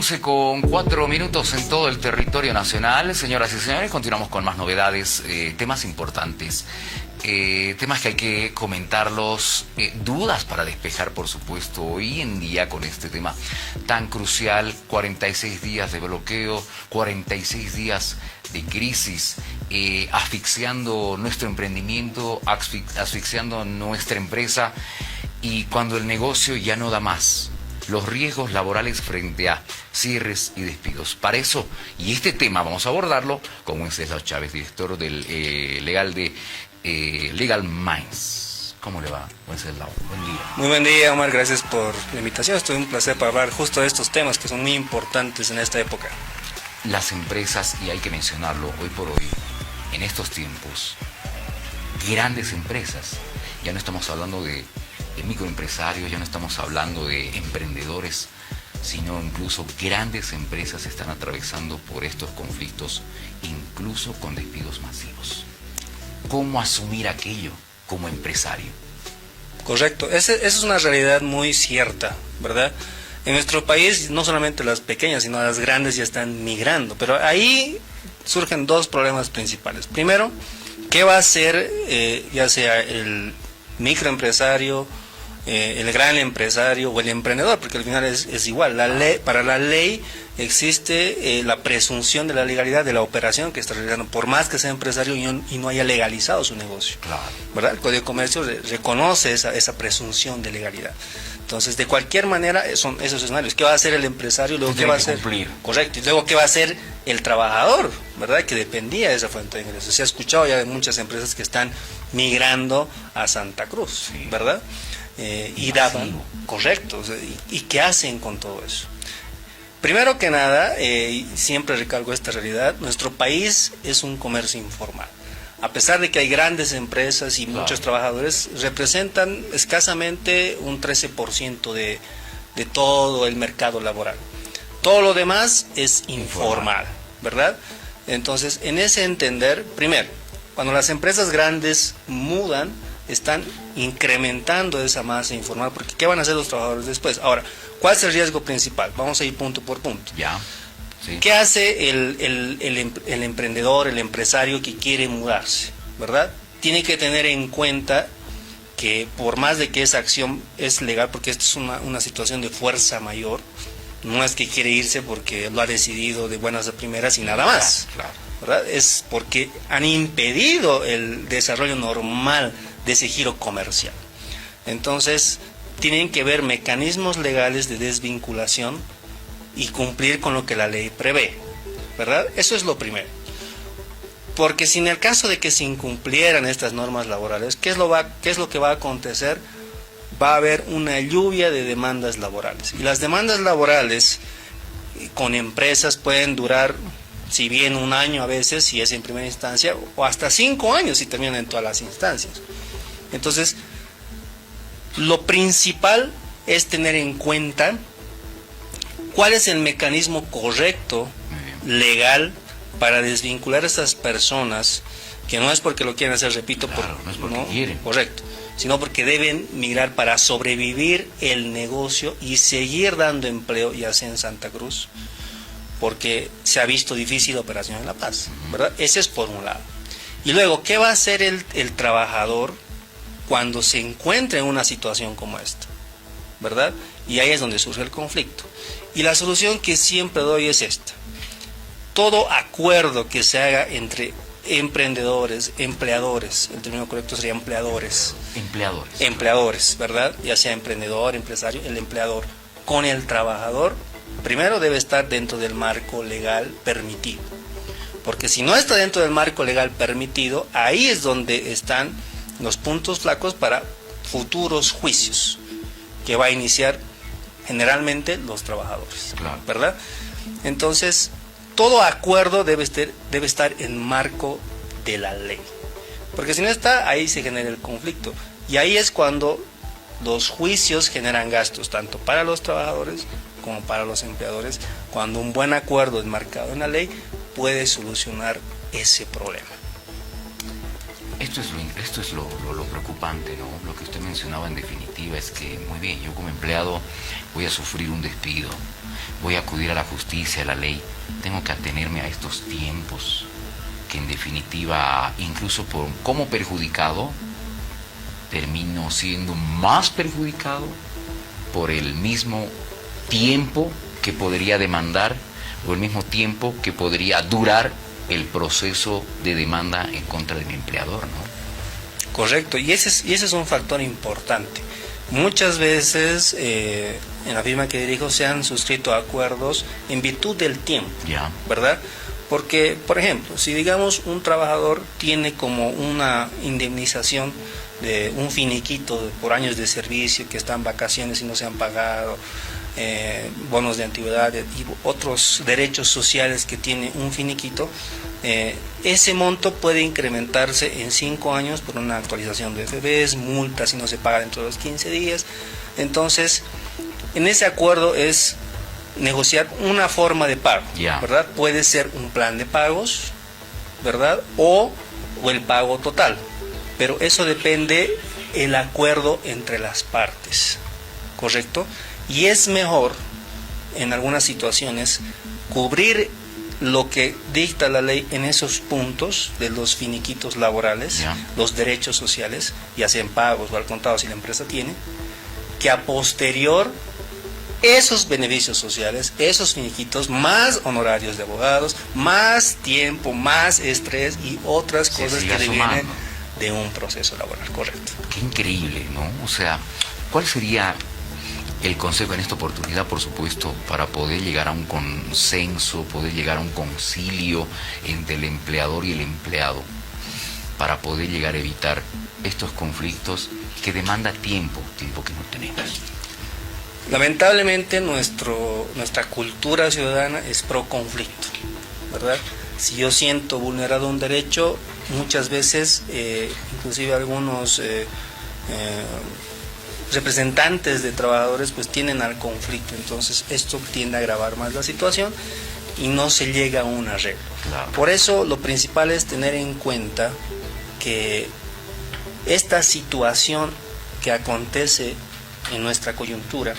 11:04 en todo el territorio nacional. Señoras y señores, continuamos con más novedades, temas importantes, temas que hay que comentarlos, dudas para despejar, por supuesto, hoy en día con este tema tan crucial. 46 días de bloqueo, 46 días de crisis, asfixiando nuestro emprendimiento, asfixiando nuestra empresa, y cuando el negocio ya no da más, los riesgos laborales frente a cierres y despidos. Para eso, y este tema vamos a abordarlo con Wenceslao Chávez, director del legal de Legal Minds. ¿Cómo le va, Wenceslao? Buen día. Muy buen día, Omar, gracias por la invitación. Estoy un placer para hablar justo de estos temas que son muy importantes en esta época. Las empresas, y hay que mencionarlo hoy por hoy, en estos tiempos, grandes empresas, ya no estamos hablando de microempresarios, ya no estamos hablando de emprendedores, sino incluso grandes empresas están atravesando por estos conflictos, incluso con despidos masivos. ¿Cómo asumir aquello como empresario? Correcto, esa es una realidad muy cierta, ¿verdad? En nuestro país no solamente las pequeñas, sino las grandes ya están migrando, pero ahí surgen dos problemas principales. Primero, ¿qué va a hacer ya sea el microempresario, el gran empresario o el emprendedor? Porque al final es igual. Para la ley existe la presunción de la legalidad de la operación que está realizando, por más que sea empresario y no haya legalizado su negocio. Claro. ¿Verdad? El Código de Comercio reconoce esa presunción de legalidad. Entonces, de cualquier manera, son esos escenarios. ¿Qué va a hacer el empresario? Luego, ¿qué va a hacer? Cumplir. Correcto. Y luego, ¿qué va a hacer el trabajador? ¿Verdad? Que dependía de esa fuente de ingresos. Se ha escuchado ya de muchas empresas que están migrando a Santa Cruz, sí, ¿verdad? Y daban, correcto, o sea, ¿y qué hacen con todo eso? Primero que nada, siempre recalco esta realidad, nuestro país es un comercio informal. A pesar de que hay grandes empresas y muchos trabajadores, representan escasamente un 13% de todo el mercado laboral. Todo lo demás es informal, ¿verdad? Entonces, en ese entender, primero, cuando las empresas grandes mudan, están incrementando esa masa informal, porque ¿qué van a hacer los trabajadores después? Ahora, ¿cuál es el riesgo principal? Vamos a ir punto por punto. Ya. Sí. ¿Qué hace el emprendedor, el empresario que quiere mudarse? ¿Verdad? Tiene que tener en cuenta que por más de que esa acción es legal, porque esto es una situación de fuerza mayor, no es que quiere irse porque lo ha decidido de buenas a primeras y nada más. Claro. ¿Verdad? Es porque han impedido el desarrollo normal de ese giro comercial. Entonces, tienen que ver mecanismos legales de desvinculación y cumplir con lo que la ley prevé, ¿verdad? Eso es lo primero. Porque si en el caso de que se incumplieran estas normas laborales, ¿qué es lo que va a acontecer? Va a haber una lluvia de demandas laborales. Y las demandas laborales con empresas pueden durar, si bien un año a veces, si es en primera instancia, o hasta 5 años si terminan en todas las instancias. Entonces, lo principal es tener en cuenta cuál es el mecanismo correcto, legal, para desvincular a estas personas, que no es porque lo quieran hacer, repito, claro, no es porque quieren. Correcto, sino porque deben migrar para sobrevivir el negocio y seguir dando empleo, ya sea en Santa Cruz, porque se ha visto difícil la operación en La Paz, ¿verdad? Ese es por un lado. Y luego, ¿qué va a hacer el trabajador cuando se encuentra en una situación como esta? ¿Verdad? Y ahí es donde surge el conflicto. Y la solución que siempre doy es esta. Todo acuerdo que se haga entre emprendedores, empleadores, el término correcto sería empleadores. Empleadores, ¿verdad? Ya sea emprendedor, empresario, el empleador con el trabajador, primero debe estar dentro del marco legal permitido. Porque si no está dentro del marco legal permitido, ahí es donde están los puntos flacos para futuros juicios que va a iniciar generalmente los trabajadores, claro, ¿verdad? Entonces, todo acuerdo debe estar en marco de la ley, porque si no está, ahí se genera el conflicto, y ahí es cuando los juicios generan gastos, tanto para los trabajadores como para los empleadores, cuando un buen acuerdo enmarcado en la ley puede solucionar ese problema. Esto es lo preocupante, ¿no? Lo que usted mencionaba en definitiva es que, muy bien, yo como empleado voy a sufrir un despido, voy a acudir a la justicia, a la ley, tengo que atenerme a estos tiempos, que en definitiva, incluso como perjudicado, termino siendo más perjudicado por el mismo tiempo que podría demandar o el mismo tiempo que podría durar el proceso de demanda en contra de mi empleador, ¿no? Correcto, y ese es un factor importante. Muchas veces en la firma que dirijo se han suscrito acuerdos en virtud del tiempo, Ya. ¿verdad? Porque, por ejemplo, si digamos un trabajador tiene como una indemnización de un finiquito por años de servicio, que están vacaciones y no se han pagado, bonos de antigüedad y otros derechos sociales que tiene un finiquito, ese monto puede incrementarse en 5 años por una actualización de FBs, multas si no se paga dentro de los 15 días. Entonces, en ese acuerdo es negociar una forma de pago, ¿verdad? Puede ser un plan de pagos, ¿verdad? O el pago total, pero eso depende el acuerdo entre las partes, ¿correcto? Y es mejor, en algunas situaciones, cubrir lo que dicta la ley en esos puntos de los finiquitos laborales, los derechos sociales, ya sean pagos o al contado si la empresa tiene, que a posterior esos beneficios sociales, esos finiquitos, más honorarios de abogados, más tiempo, más estrés y otras cosas que devienen de un proceso laboral, correcto. Qué increíble, ¿no? O sea, ¿cuál sería el consejo en esta oportunidad, por supuesto, para poder llegar a un consenso, poder llegar a un concilio entre el empleador y el empleado, para poder llegar a evitar estos conflictos que demanda tiempo que no tenemos? Lamentablemente nuestra cultura ciudadana es pro conflicto, ¿verdad? Si yo siento vulnerado un derecho, muchas veces, inclusive algunos representantes de trabajadores pues tienden al conflicto, entonces esto tiende a agravar más la situación y no se llega a un arreglo. Claro. Por eso lo principal es tener en cuenta que esta situación que acontece en nuestra coyuntura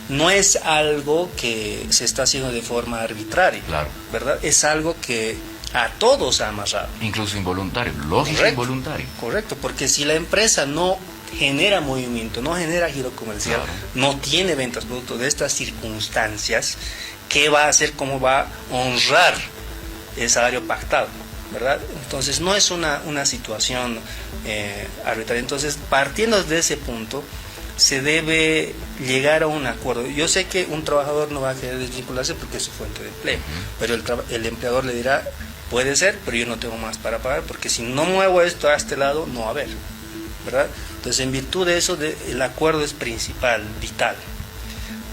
no es algo que se está haciendo de forma arbitraria, claro, ¿verdad? Es algo que a todos ha amarrado. Incluso involuntario, lógico, involuntario. Correcto, porque si la empresa no genera movimiento, no genera giro comercial, claro, no tiene ventas producto de estas circunstancias, ¿qué va a hacer? ¿Cómo va a honrar el salario pactado? ¿Verdad? Entonces no es una situación arbitraria. Entonces, partiendo de ese punto, se debe llegar a un acuerdo. Yo sé que un trabajador no va a querer desvincularse porque es su fuente de empleo, pero el empleador le dirá, puede ser, pero yo no tengo más para pagar, porque si no muevo esto a este lado, no va a haber, ¿verdad? Entonces, en virtud de eso, el acuerdo es principal, vital.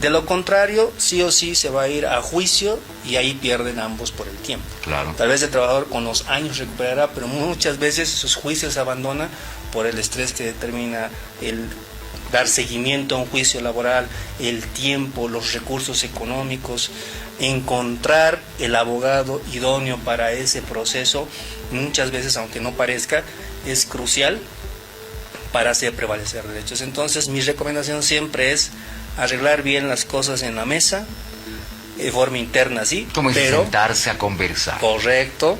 De lo contrario, sí o sí se va a ir a juicio y ahí pierden ambos por el tiempo. Claro. Tal vez el trabajador con los años recuperará, pero muchas veces esos juicios se abandonan por el estrés que determina el dar seguimiento a un juicio laboral, el tiempo, los recursos económicos, encontrar el abogado idóneo para ese proceso, muchas veces, aunque no parezca, es crucial para hacer prevalecer derechos. Entonces, mi recomendación siempre es arreglar bien las cosas en la mesa, de forma interna, sí, como pero sentarse a conversar. Correcto,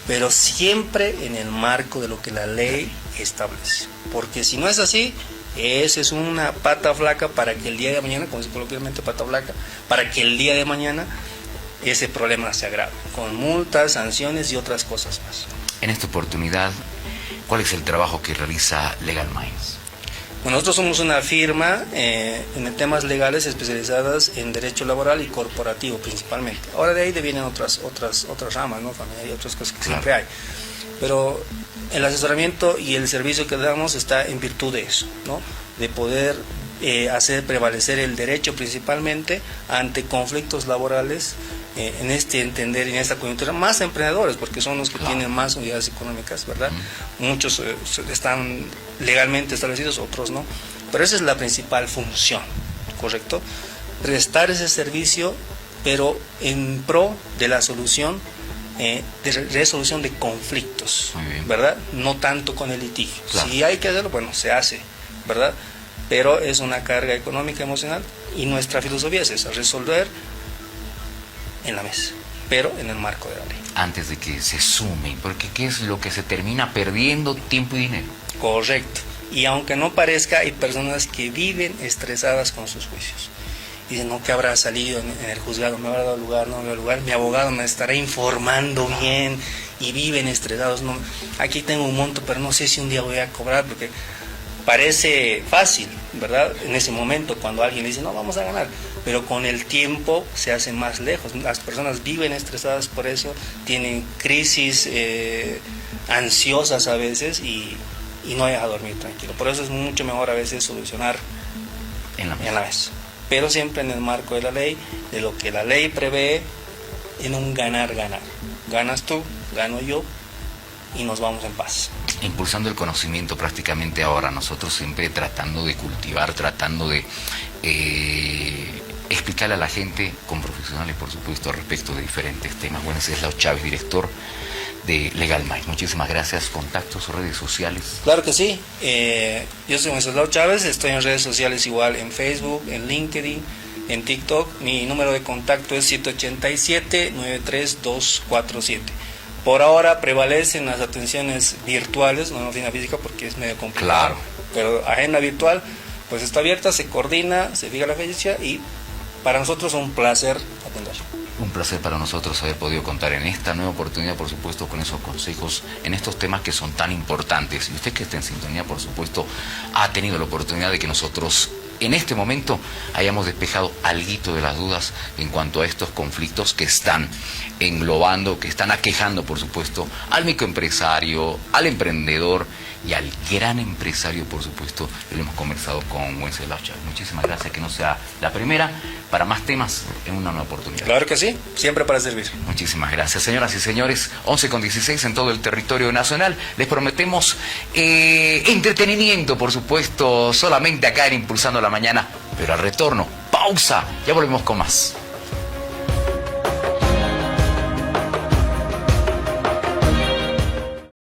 pero siempre en el marco de lo que la ley establece. Porque si no es así, esa es una pata flaca para que el día de mañana, como se dice coloquialmente, pata flaca, para que el día de mañana ese problema se agrave, con multas, sanciones y otras cosas más. En esta oportunidad, ¿cuál es el trabajo que realiza Legal Minds? Bueno, nosotros somos una firma en temas legales especializadas en derecho laboral y corporativo principalmente. Ahora de ahí vienen otras ramas, ¿no? Familiar y otras cosas que claro, siempre hay. Pero el asesoramiento y el servicio que damos está en virtud de eso, ¿no? De poder hacer prevalecer el derecho principalmente ante conflictos laborales, en este entender, en esta coyuntura, más emprendedores, porque son los que claro, tienen más unidades económicas, ¿verdad? Muchos están legalmente establecidos, otros no, pero esa es la principal función, ¿correcto? Prestar ese servicio, pero en pro de la solución de resolución de conflictos, Muy bien. ¿verdad? No tanto con el litigio. Claro. Si hay que hacerlo, bueno, se hace, ¿verdad? Pero es una carga económica, emocional, y nuestra filosofía es esa, resolver en la mesa, pero en el marco de la ley. Antes de que se sumen, porque ¿qué es lo que se termina perdiendo? Tiempo y dinero. Correcto. Y aunque no parezca, hay personas que viven estresadas con sus juicios. Dicen, no, que habrá salido en el juzgado, me habrá dado lugar, no me habrá dado lugar, mi abogado me estará informando bien, y viven estresados. No, aquí tengo un monto, pero no sé si un día voy a cobrar, porque parece fácil, ¿verdad? En ese momento, cuando alguien dice, no, vamos a ganar, pero con el tiempo se hace más lejos. Las personas viven estresadas por eso, tienen crisis ansiosas a veces, y no deja dormir tranquilo. Por eso es mucho mejor a veces solucionar En la en la mesa, pero siempre en el marco de la ley, de lo que la ley prevé, en un ganar-ganar. Ganas tú, gano yo, y nos vamos en paz. Impulsando el conocimiento prácticamente ahora, nosotros siempre tratando de cultivar, tratando de explicarle a la gente, con profesionales por supuesto, respecto de diferentes temas. Wenceslao Chávez, director de Legal Minds. Muchísimas gracias. Contactos, redes sociales. Claro que sí. Yo soy Wenceslao Chávez, estoy en redes sociales igual, en Facebook, en LinkedIn, en TikTok. Mi número de contacto es 787-93247. Por ahora prevalecen las atenciones virtuales, no en oficina física porque es medio complicado. Claro. Pero agenda virtual pues está abierta, se coordina, se fija la fecha, y para nosotros es un placer atender. Un placer para nosotros haber podido contar en esta nueva oportunidad, por supuesto, con esos consejos en estos temas que son tan importantes. Y usted que está en sintonía, por supuesto, ha tenido la oportunidad de que nosotros en este momento hayamos despejado alguito de las dudas en cuanto a estos conflictos que están englobando, que están aquejando, por supuesto, al microempresario, al emprendedor y al gran empresario, por supuesto. Lo hemos conversado con Wenceslao Chávez. Muchísimas gracias, que no sea la primera, para más temas en una nueva oportunidad. Claro que sí, siempre para servir. Muchísimas gracias, señoras y señores. 11:16 en todo el territorio nacional. Les prometemos entretenimiento, por supuesto, solamente acá en Impulsando la Mañana. Pero al retorno, pausa, ya volvemos con más.